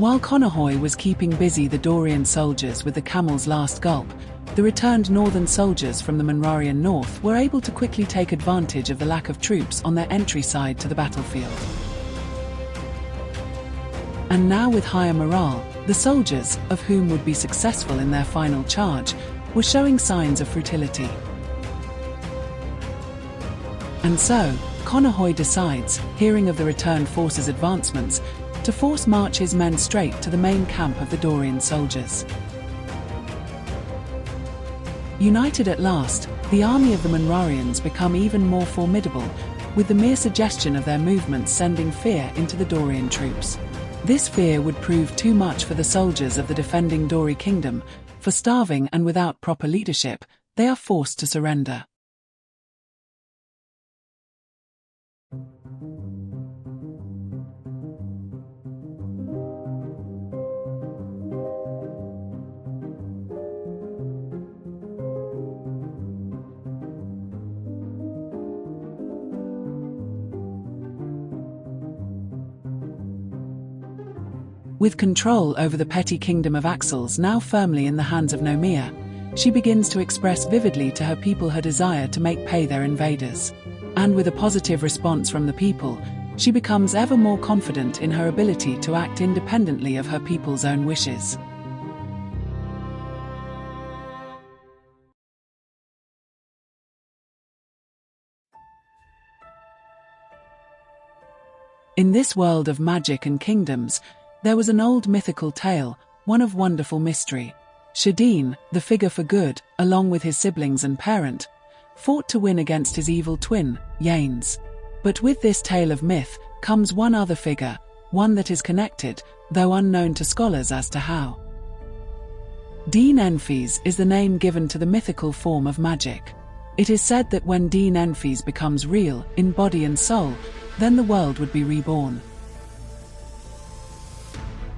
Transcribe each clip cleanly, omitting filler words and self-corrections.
While Conahoy was keeping busy the Dorian soldiers with the camel's last gulp, the returned northern soldiers from the Manrarian north were able to quickly take advantage of the lack of troops on their entry side to the battlefield. And now with higher morale, the soldiers, of whom would be successful in their final charge, were showing signs of futility. And so, Conahoy decides, hearing of the returned forces' advancements, to force march his men straight to the main camp of the Dorian soldiers. United at last, the army of the Manrarians become even more formidable, with the mere suggestion of their movements sending fear into the Dorian troops. This fear would prove too much for the soldiers of the defending Dori kingdom, for starving and without proper leadership, they are forced to surrender. With control over the petty kingdom of Axles now firmly in the hands of Gnomia, she begins to express vividly to her people her desire to make pay their invaders. And with a positive response from the people, she becomes ever more confident in her ability to act independently of her people's own wishes. In this world of magic and kingdoms, there was an old mythical tale, one of wonderful mystery. Shadeen, the figure for good, along with his siblings and parent, fought to win against his evil twin, Yanes. But with this tale of myth comes one other figure, one that is connected, though unknown to scholars as to how. Deen Enfys is the name given to the mythical form of magic. It is said that when Deen Enfys becomes real, in body and soul, then the world would be reborn.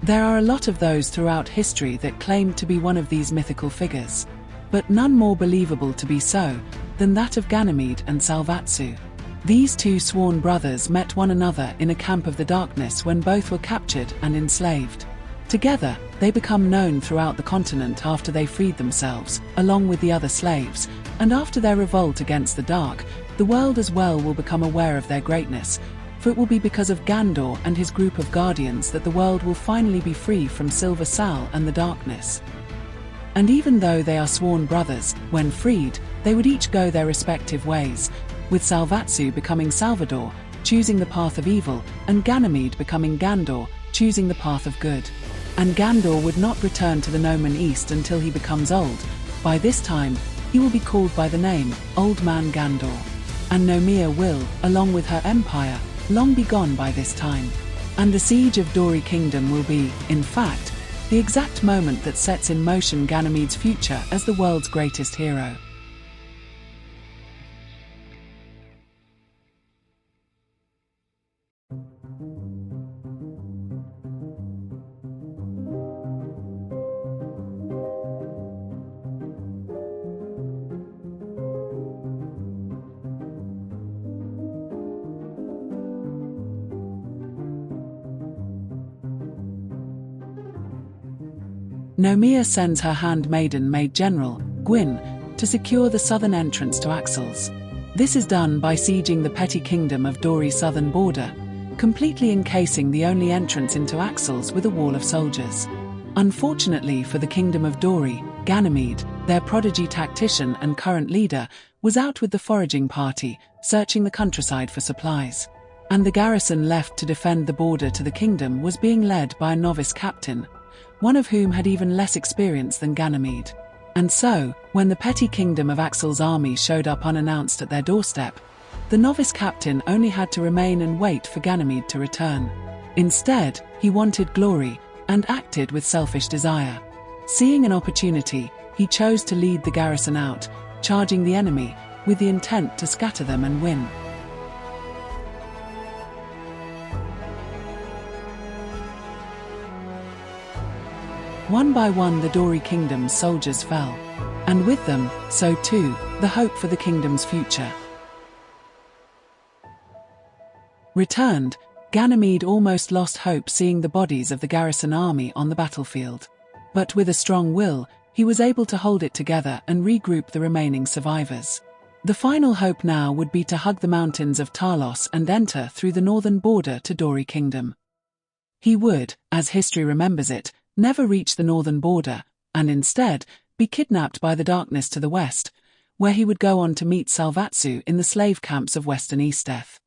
There are a lot of those throughout history that claim to be one of these mythical figures, but none more believable to be so than that of Ganymede and Salvatsu. These two sworn brothers met one another in a camp of the darkness when both were captured and enslaved. Together, they become known throughout the continent after they freed themselves, along with the other slaves, and after their revolt against the dark, the world as well will become aware of their greatness, for it will be because of Gandor and his group of guardians that the world will finally be free from Silver Sal and the darkness. And even though they are sworn brothers, when freed, they would each go their respective ways, with Salvatsu becoming Salvador, choosing the path of evil, and Ganymede becoming Gandor, choosing the path of good. And Gandor would not return to the Gnomon East until he becomes old. By this time, he will be called by the name, Old Man Gandor. And Gnomia will, along with her empire, long be gone by this time. And the siege of Dori Kingdom will be, in fact, the exact moment that sets in motion Ganymede's future as the world's greatest hero. Gnomia sends her handmaiden Maid General, Gwyn, to secure the southern entrance to Axles. This is done by sieging the petty kingdom of Dori's southern border, completely encasing the only entrance into Axles with a wall of soldiers. Unfortunately for the kingdom of Dori, Ganymede, their prodigy tactician and current leader, was out with the foraging party, searching the countryside for supplies. And the garrison left to defend the border to the kingdom was being led by a novice captain, one of whom had even less experience than Ganymede. And so, when the petty kingdom of Axles' army showed up unannounced at their doorstep, the novice captain only had to remain and wait for Ganymede to return. Instead, he wanted glory, and acted with selfish desire. Seeing an opportunity, he chose to lead the garrison out, charging the enemy, with the intent to scatter them and win. One by one the Dori kingdom's soldiers fell, and with them, so too, the hope for the kingdom's future. Returned, Ganymede almost lost hope seeing the bodies of the garrison army on the battlefield. But with a strong will, he was able to hold it together and regroup the remaining survivors. The final hope now would be to hug the mountains of Talos and enter through the northern border to Dori Kingdom. He would, as history remembers it, never reach the northern border, and instead be kidnapped by the darkness to the west, where he would go on to meet Salvatsu in the slave camps of western Easteth.